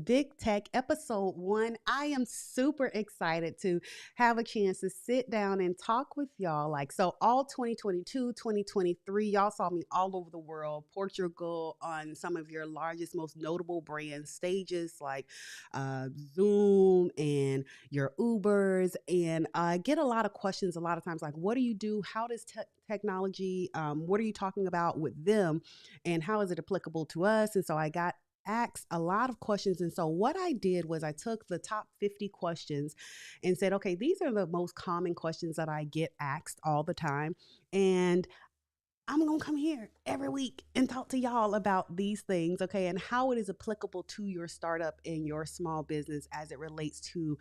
Big Tech episode 1. I am super excited to have a chance to sit down and talk with y'all. All 2022, 2023, y'all saw me all over the world, Portugal, on some of your largest, most notable brand stages like Zoom and your Ubers. And I get a lot of questions a lot of times like, what do you do? How does technology, what are you talking about with them? And how is it applicable to us? And so I got asked a lot of questions. And so what I did was I took the top 50 questions and said, okay, these are the most common questions that I get asked all the time. And I'm going to come here every week and talk to y'all about these things, okay, and how it is applicable to your startup and your small business as it relates to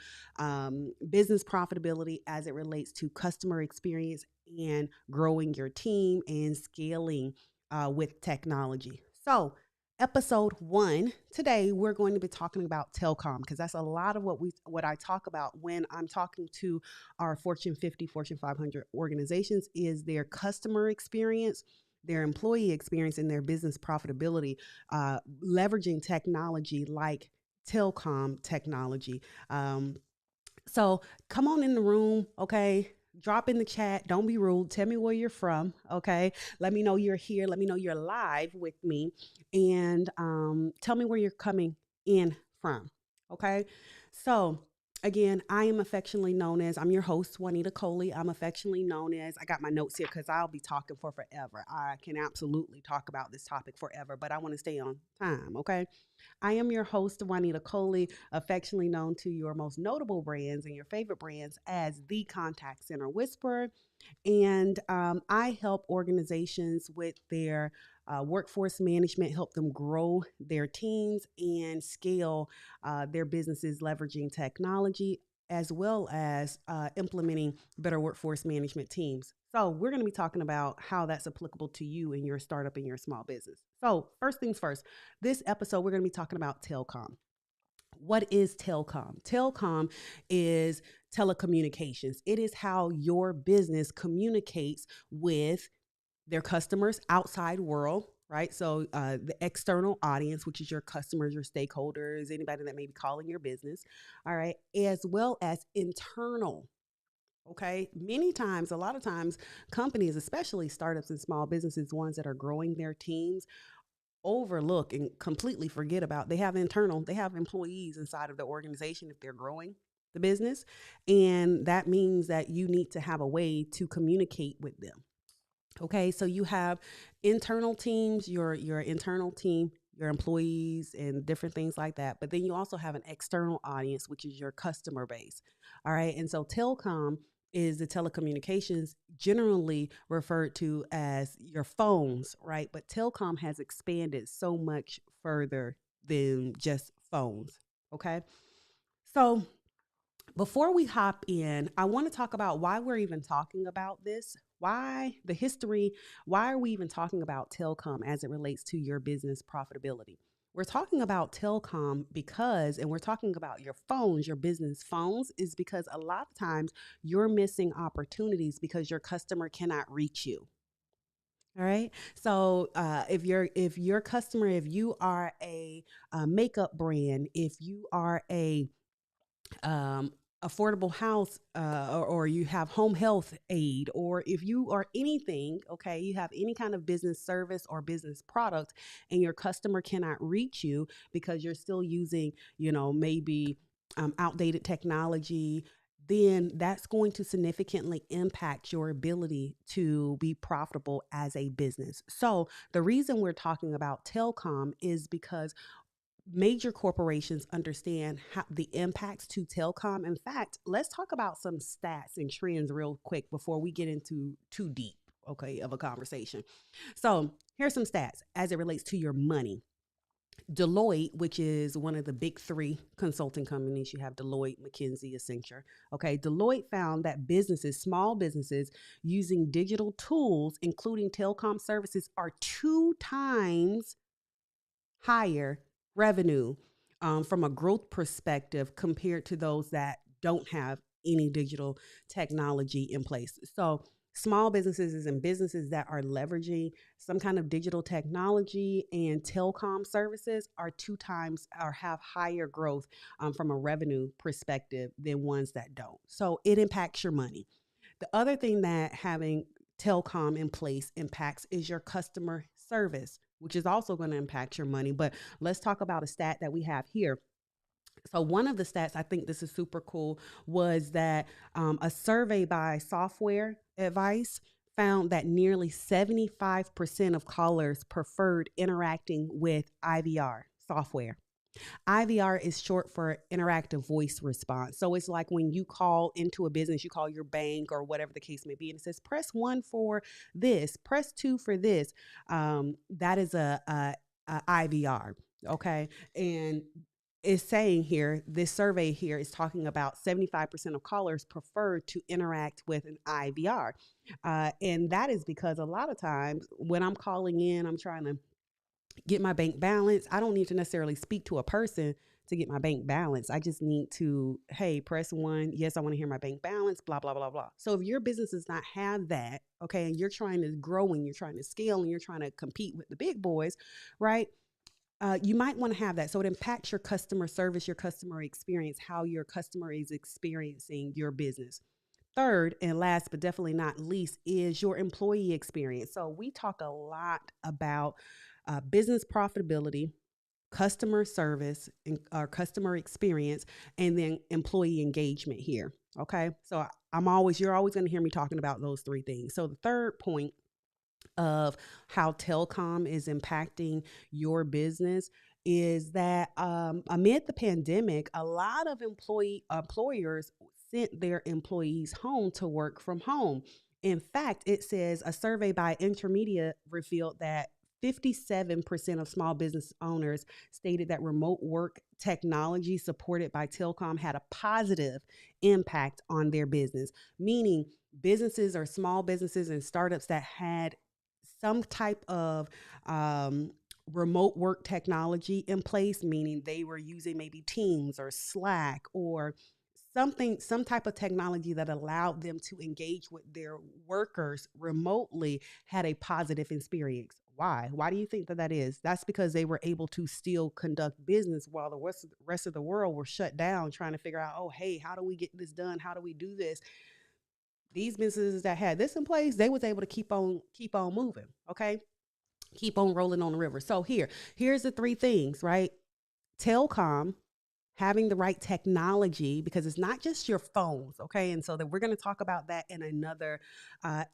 business profitability, as it relates to customer experience and growing your team and scaling with technology. So, episode 1 today we're going to be talking about telecom because that's a lot of what I talk about when I'm talking to our Fortune 50, Fortune 500 organizations is their customer experience, their employee experience, and their business profitability, leveraging technology like telecom technology. So come on in the room, okay? Drop in the chat. Don't be rude. Tell me where you're from, okay? Let me know you're here. Let me know you're live with me. And tell me where you're coming in from, okay? So, again, I am affectionately known as, I'm your host, Juanita Coley. I'm affectionately known as, I got my notes here because I'll be talking for forever. I can absolutely talk about this topic forever, but I want to stay on time, okay? I am your host, Juanita Coley, affectionately known to your most notable brands and your favorite brands as the Contact Center Whisperer. And I help organizations with their workforce management, help them grow their teams and scale their businesses leveraging technology, as well as implementing better workforce management teams. So we're going to be talking about how that's applicable to you in your startup and your small business. So first things first, this episode, we're going to be talking about telecom. What is telecom? Telecom is telecommunications. It is how your business communicates with their customers outside world, right? So the external audience, which is your customers, your stakeholders, anybody that may be calling your business, all right, as well as internal. Okay. Many times, a lot of times, companies, especially startups and small businesses, ones that are growing their teams, overlook and completely forget about they have employees inside of the organization if they're growing the business. And that means that you need to have a way to communicate with them. Okay, so you have internal teams, your internal team, your employees, and different things like that. But then you also have an external audience, which is your customer base. All right, and so telecom is the telecommunications generally referred to as your phones, right? But telecom has expanded so much further than just phones. Okay, so before we hop in, I want to talk about why we're even talking about this, why the history, why are we even talking about telecom as it relates to your business profitability? We're talking about telecom because, and we're talking about your phones, your business phones, is because a lot of times you're missing opportunities because your customer cannot reach you. All right. So if your customer, if you are a makeup brand, if you are a um, affordable house or you have home health aid, or if you are anything, okay, you have any kind of business service or business product and your customer cannot reach you because you're still using, maybe outdated technology, then that's going to significantly impact your ability to be profitable as a business. So the reason we're talking about telecom is because major corporations understand how the impacts to telecom. In fact, let's talk about some stats and trends real quick before we get into too deep, okay, of a conversation. So here's some stats as it relates to your money. Deloitte, which is one of the big three consulting companies, you have Deloitte, McKinsey, Accenture. Okay, Deloitte found that businesses, small businesses using digital tools, including telecom services, are 2 times higher revenue from a growth perspective compared to those that don't have any digital technology in place. So Small businesses and businesses that are leveraging some kind of digital technology and telecom services are 2 times or have higher growth from a revenue perspective than ones that don't. So it impacts your money. The other thing that having telecom in place impacts is your customer service, which is also going to impact your money. But let's talk about a stat that we have here. So one of the stats, I think this is super cool, was that a survey by Software Advice found that nearly 75% of callers preferred interacting with IVR software. IVR is short for interactive voice response. So it's like when you call into a business, you call your bank or whatever the case may be, and it says press one for this, press two for this. That is a IVR. Okay. And is saying here, this survey here is talking about 75% of callers prefer to interact with an IVR. And that is because a lot of times when I'm calling in, I'm trying to get my bank balance. I don't need to necessarily speak to a person to get my bank balance. I just need to, hey, press one. Yes, I want to hear my bank balance, blah, blah, blah, blah. So if your business does not have that, okay, and you're trying to grow and you're trying to scale and you're trying to compete with the big boys, right? You might want to have that. So it impacts your customer service, your customer experience, how your customer is experiencing your business. Third and last, but definitely not least, is your employee experience. So we talk a lot about business profitability, customer service, and our customer experience, and then employee engagement here. Okay. So you're always going to hear me talking about those three things. So the third point of how telecom is impacting your business is that amid the pandemic, a lot of employers sent their employees home to work from home. In fact, it says a survey by Intermedia revealed that 57% of small business owners stated that remote work technology supported by telecom had a positive impact on their business, meaning businesses or small businesses and startups that had some type of remote work technology in place, meaning they were using maybe Teams or Slack or some type of technology that allowed them to engage with their workers remotely, had a positive experience. Why do you think that is? That's because they were able to still conduct business while the rest of the world were shut down, trying to figure out, oh, hey, how do we get this done? How do we do this? These businesses that had this in place, they was able to keep on moving. Okay. Keep on rolling on the river. So here's the three things, right? Telcom, having the right technology, because it's not just your phones. Okay. And so that we're going to talk about that in another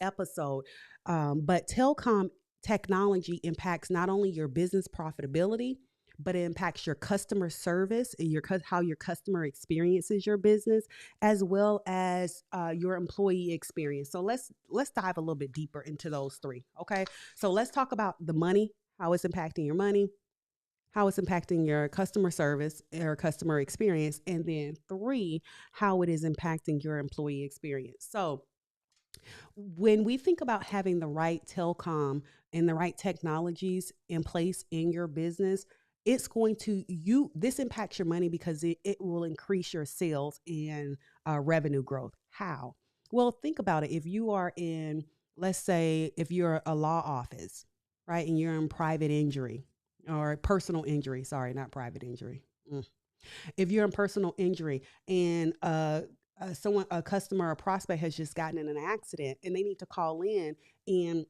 episode. But telecom technology impacts not only your business profitability, but it impacts your customer service and how your customer experiences your business, as well as your employee experience. So let's dive a little bit deeper into those three. Okay, so let's talk about the money, how it's impacting your money, how it's impacting your customer service or customer experience, and then three, how it is impacting your employee experience. So when we think about having the right telecom and the right technologies in place in your business, it's going to this impacts your money because it will increase your sales and revenue growth. How? Well, think about it. If you are in, let's say, if you're a law office, right, and you're in private injury or personal injury, sorry, not private injury. If you're in personal injury and a customer or prospect has just gotten in an accident and they need to call in, and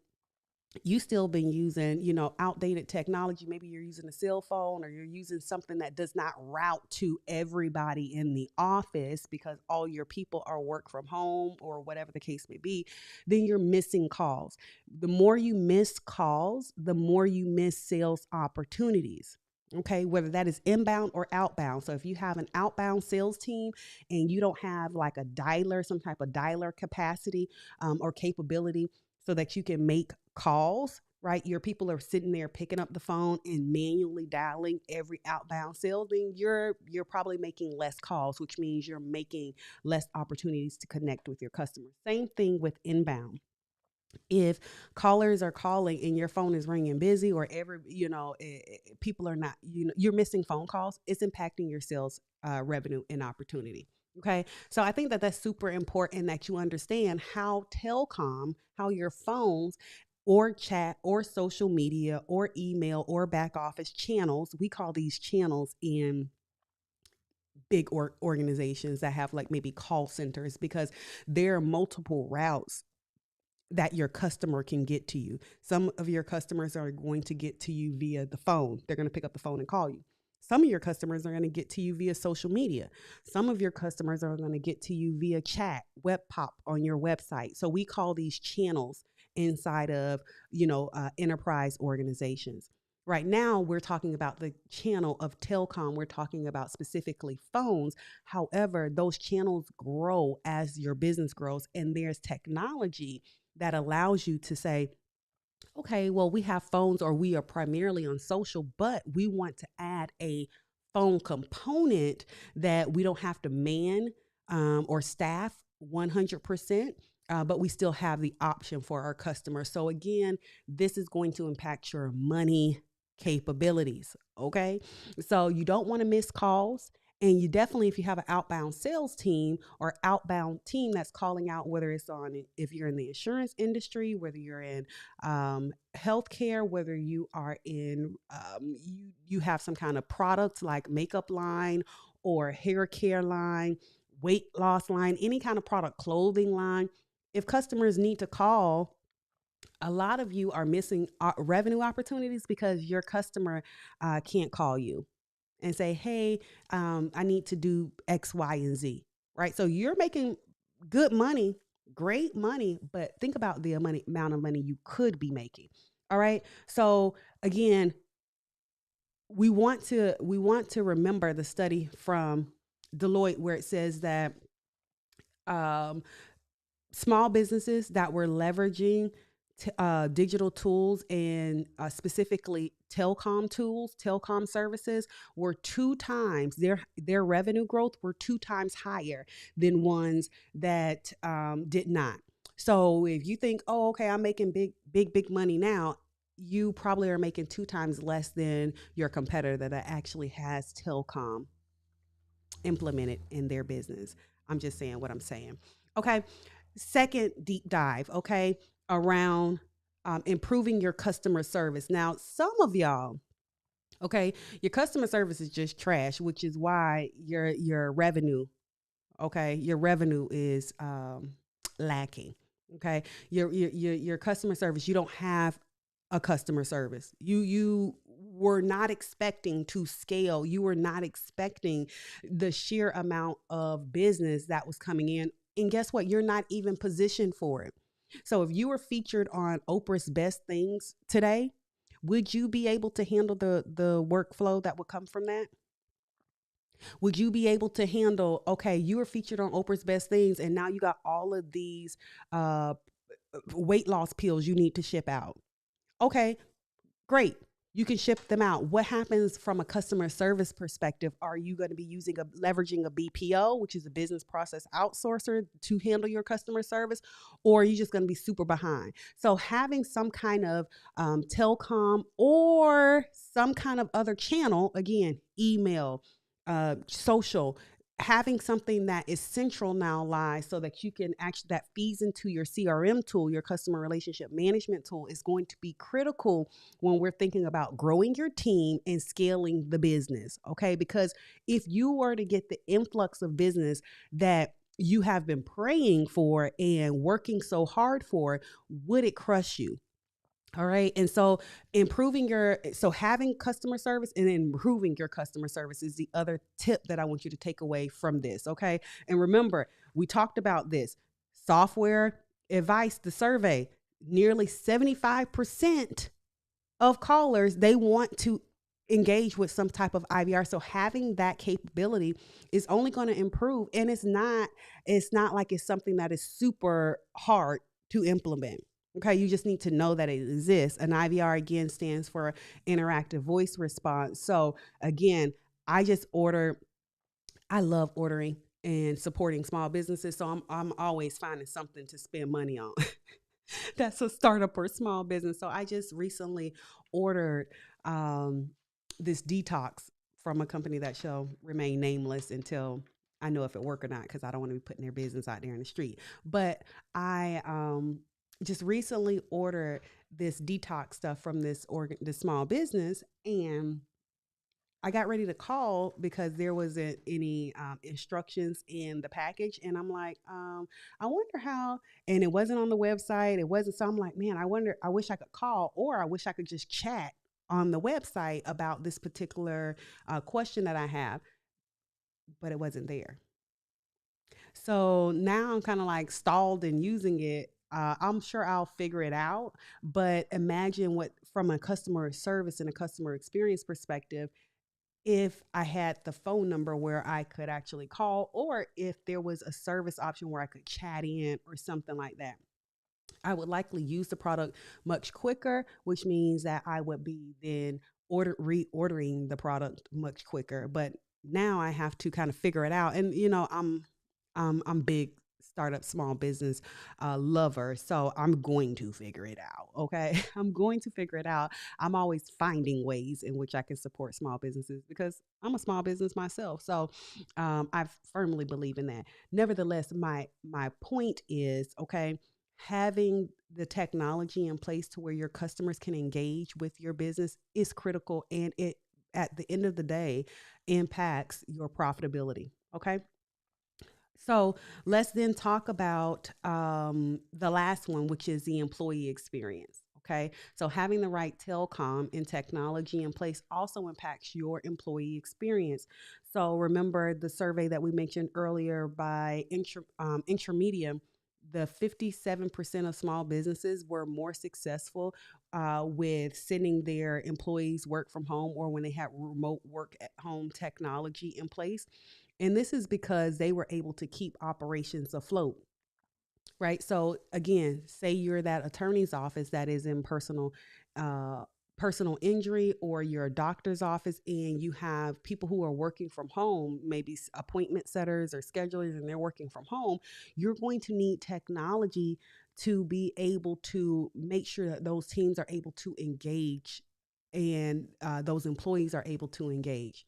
you still been using, outdated technology. Maybe you're using a cell phone or you're using something that does not route to everybody in the office because all your people are work from home or whatever the case may be, then you're missing calls. The more you miss calls, the more you miss sales opportunities. Okay, whether that is inbound or outbound. So if you have an outbound sales team and you don't have like a dialer, some type of dialer capacity or capability so that you can make calls, right? Your people are sitting there picking up the phone and manually dialing every outbound sale, then you're probably making less calls, which means you're making less opportunities to connect with your customers. Same thing with inbound. If callers are calling and your phone is ringing busy or people are not, you're missing phone calls, it's impacting your sales revenue and opportunity. Okay. So I think that that's super important that you understand how telecom, how your phones or chat or social media or email or back office channels, we call these channels in big organizations that have like maybe call centers, because there are multiple routes that your customer can get to you. Some of your customers are going to get to you via the phone. They're going to pick up the phone and call you. Some of your customers are going to get to you via social media. Some of your customers are going to get to you via chat, web pop on your website. So we call these channels inside of, enterprise organizations. Right now, we're talking about the channel of telecom. We're talking about specifically phones. However, those channels grow as your business grows, and there's technology that allows you to say, okay, well, we have phones or we are primarily on social, but we want to add a phone component that we don't have to man or staff 100%. But we still have the option for our customers. So, again, this is going to impact your money capabilities. Okay. So, you don't want to miss calls. And you definitely, if you have an outbound sales team or outbound team that's calling out, whether it's on, if you're in the insurance industry, whether you're in healthcare, whether you are in, you have some kind of products like makeup line or hair care line, weight loss line, any kind of product, clothing line. If customers need to call, a lot of you are missing revenue opportunities because your customer can't call you and say, hey, I need to do X, Y, and Z, right? So you're making good money, great money, but think about the amount of money you could be making. All right. So again, we want to remember the study from Deloitte where it says that um, small businesses that were leveraging digital tools and specifically telecom services were two times their revenue growth were two times higher than ones that did not. So if you think, oh, okay, I'm making big money now, you probably are making two times less than your competitor that actually has telecom implemented in their business. I'm just saying what I'm saying. Okay. Second deep dive, okay, around improving your customer service. Now, some of y'all, okay, your customer service is just trash, which is why your revenue, okay, your revenue is lacking. Okay, your customer service, you don't have a customer service. You were not expecting to scale. You were not expecting the sheer amount of business that was coming in. And guess what? You're not even positioned for it. So if you were featured on Oprah's Best Things today, would you be able to handle the workflow that would come from that? Would you be able to handle, okay, you were featured on Oprah's Best Things and now you got all of these uh, weight loss pills you need to ship out? Okay, great. You can ship them out. What happens from a customer service perspective? Are you going to be leveraging a BPO, which is a business process outsourcer, to handle your customer service, or are you just going to be super behind? So having some kind of telecom or some kind of other channel, again, email, social, having something that is central now lies so that you can actually, that feeds into your CRM tool, your customer relationship management tool, is going to be critical when we're thinking about growing your team and scaling the business. Okay. Because if you were to get the influx of business that you have been praying for and working so hard for, would it crush you? All right. And so having customer service and improving your customer service is the other tip that I want you to take away from this. Okay. And remember, we talked about this software advice, the survey, nearly 75% of callers, they want to engage with some type of IVR. So having that capability is only going to improve. And it's not like it's something that is super hard to implement. Okay, you just need to know that it exists. An IVR again stands for interactive voice response. So again, I love ordering and supporting small businesses. So I'm always finding something to spend money on. That's a startup or small business. So I just recently ordered this detox from a company that shall remain nameless until I know if it work or not because I don't want to be putting their business out there in the street. But I just recently ordered this detox stuff from this small business, and I got ready to call because there wasn't any instructions in the package. And I'm like, I wonder how, and it wasn't on the website. It wasn't. So I'm like, man, I wish I could call, or I wish I could just chat on the website about this particular question that I have, but it wasn't there. So now I'm kind of like stalled in using it. I'm sure I'll figure it out, but imagine what, from a customer service and a customer experience perspective, if I had the phone number where I could actually call, or if there was a service option where I could chat in or something like that. I would likely use the product much quicker, which means that I would be then reordering the product much quicker. But now I have to kind of figure it out. And I'm big startup small business lover, so I'm going to figure it out. Okay, I'm going to figure it out. I'm always finding ways in which I can support small businesses because I'm a small business myself. So I firmly believe in that. Nevertheless, my point is, okay, having the technology in place to where your customers can engage with your business is critical, and it, at the end of the day, impacts your profitability. Okay, so let's then talk about the last one, which is the employee experience. Okay. So having the right telecom and technology in place also impacts your employee experience. So remember the survey that we mentioned earlier by Intramedia, the 57% of small businesses were more successful with sending their employees work from home, or when they had remote work at home technology in place. And this is because they were able to keep operations afloat, right? So again, say you're that attorney's office that is in uh, personal injury, or your doctor's office, and you have people who are working from home, maybe appointment setters or schedulers, and they're working from home. You're going to need technology to be able to make sure that those teams are able to engage, and those employees are able to engage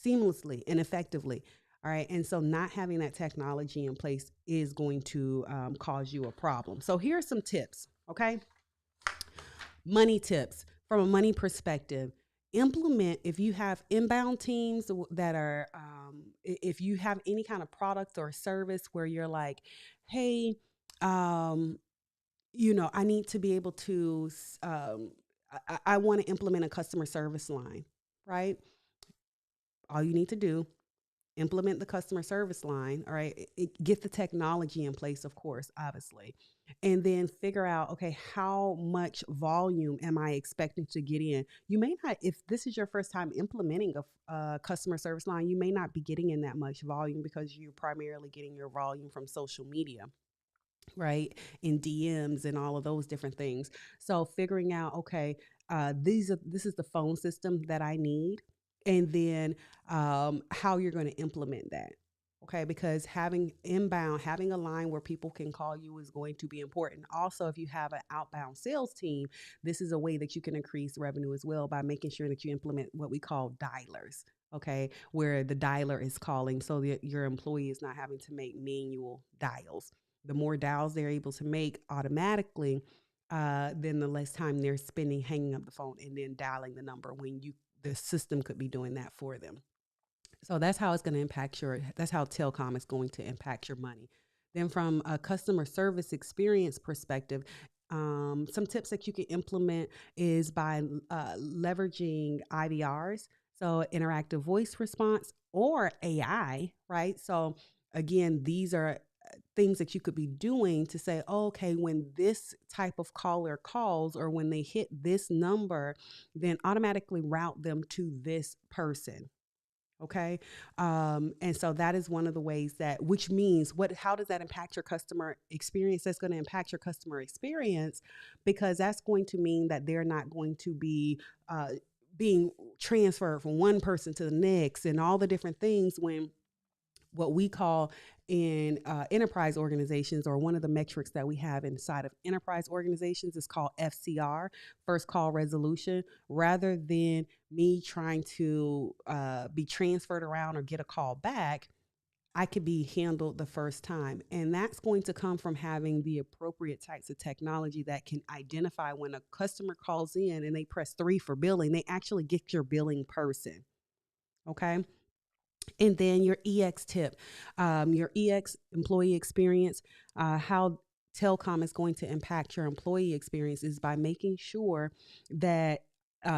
seamlessly and effectively. All right. And so not having that technology in place is going to cause you a problem. So here are some tips. Okay. Money tips from a money perspective. Implement, if you have inbound teams that are, if you have any kind of product or service where you're like, hey, um, I need to be able to, I want to implement a customer service line, right? All you need to do, implement the customer service line. All right, get the technology in place, of course, obviously, and then figure out, okay, how much volume am I expecting to get in? You may not, if this is your first time implementing a customer service line, you may not be getting in that much volume because you're primarily getting your volume from social media, right, in DMs and all of those different things. So figuring out, okay, this is the phone system that I need, and then how you're going to implement that. Okay, because having inbound, having a line where people can call you is going to be important. Also, if you have an outbound sales team, this is a way that you can increase revenue as well by making sure that you implement what we call dialers. Okay, where the dialer is calling so that your employee is not having to make manual dials. The more dials they're able to make automatically, then the less time they're spending hanging up the phone and then dialing the number when the system could be doing that for them. So that's how it's going to impact that's how telecom is going to impact your money. Then from a customer service experience perspective, some tips that you can implement is by leveraging IVRs, so interactive voice response, or AI, right? So again, these are things that you could be doing to say, oh, okay, when this type of caller calls, or when they hit this number, then automatically route them to this person. Okay. And so that is one of the ways that, which means how does that impact your customer experience? That's going to impact your customer experience, because that's going to mean that they're not going to be being transferred from one person to the next and all the different things, when what we call in enterprise organizations, or one of the metrics that we have inside of enterprise organizations, is called FCR, first call resolution. Rather than me trying to be transferred around or get a call back, I could be handled the first time. And that's going to come from having the appropriate types of technology that can identify when a customer calls in and they press 3 for billing, they actually get your billing person. Okay. And then your EX tip, your EX employee experience, how telecom is going to impact your employee experience is by making sure that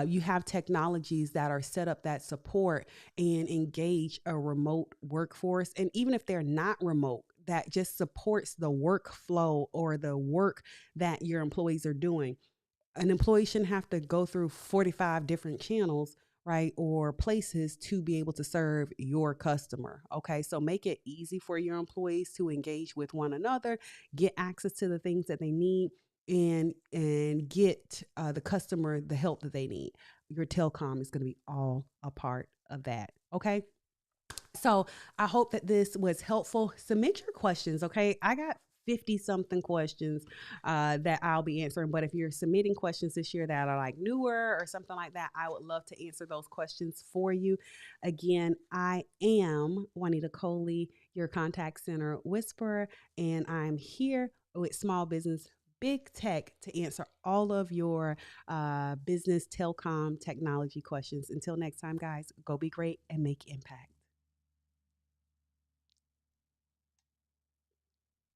you have technologies that are set up that support and engage a remote workforce. And even if they're not remote, that just supports the workflow or the work that your employees are doing. An employee shouldn't have to go through 45 different channels, right, or places to be able to serve your customer. Okay, so make it easy for your employees to engage with one another, get access to the things that they need, and get the customer the help that they need. Your telecom is going to be all a part of that. Okay. So I hope that this was helpful. Submit your questions, okay? I got 50 something questions that I'll be answering. But if you're submitting questions this year that are like newer or something like that, I would love to answer those questions for you. Again, I am Juanita Coley, your contact center whisperer, and I'm here with Small Business Big Tech to answer all of your business telecom technology questions. Until next time, guys, go be great and make impact.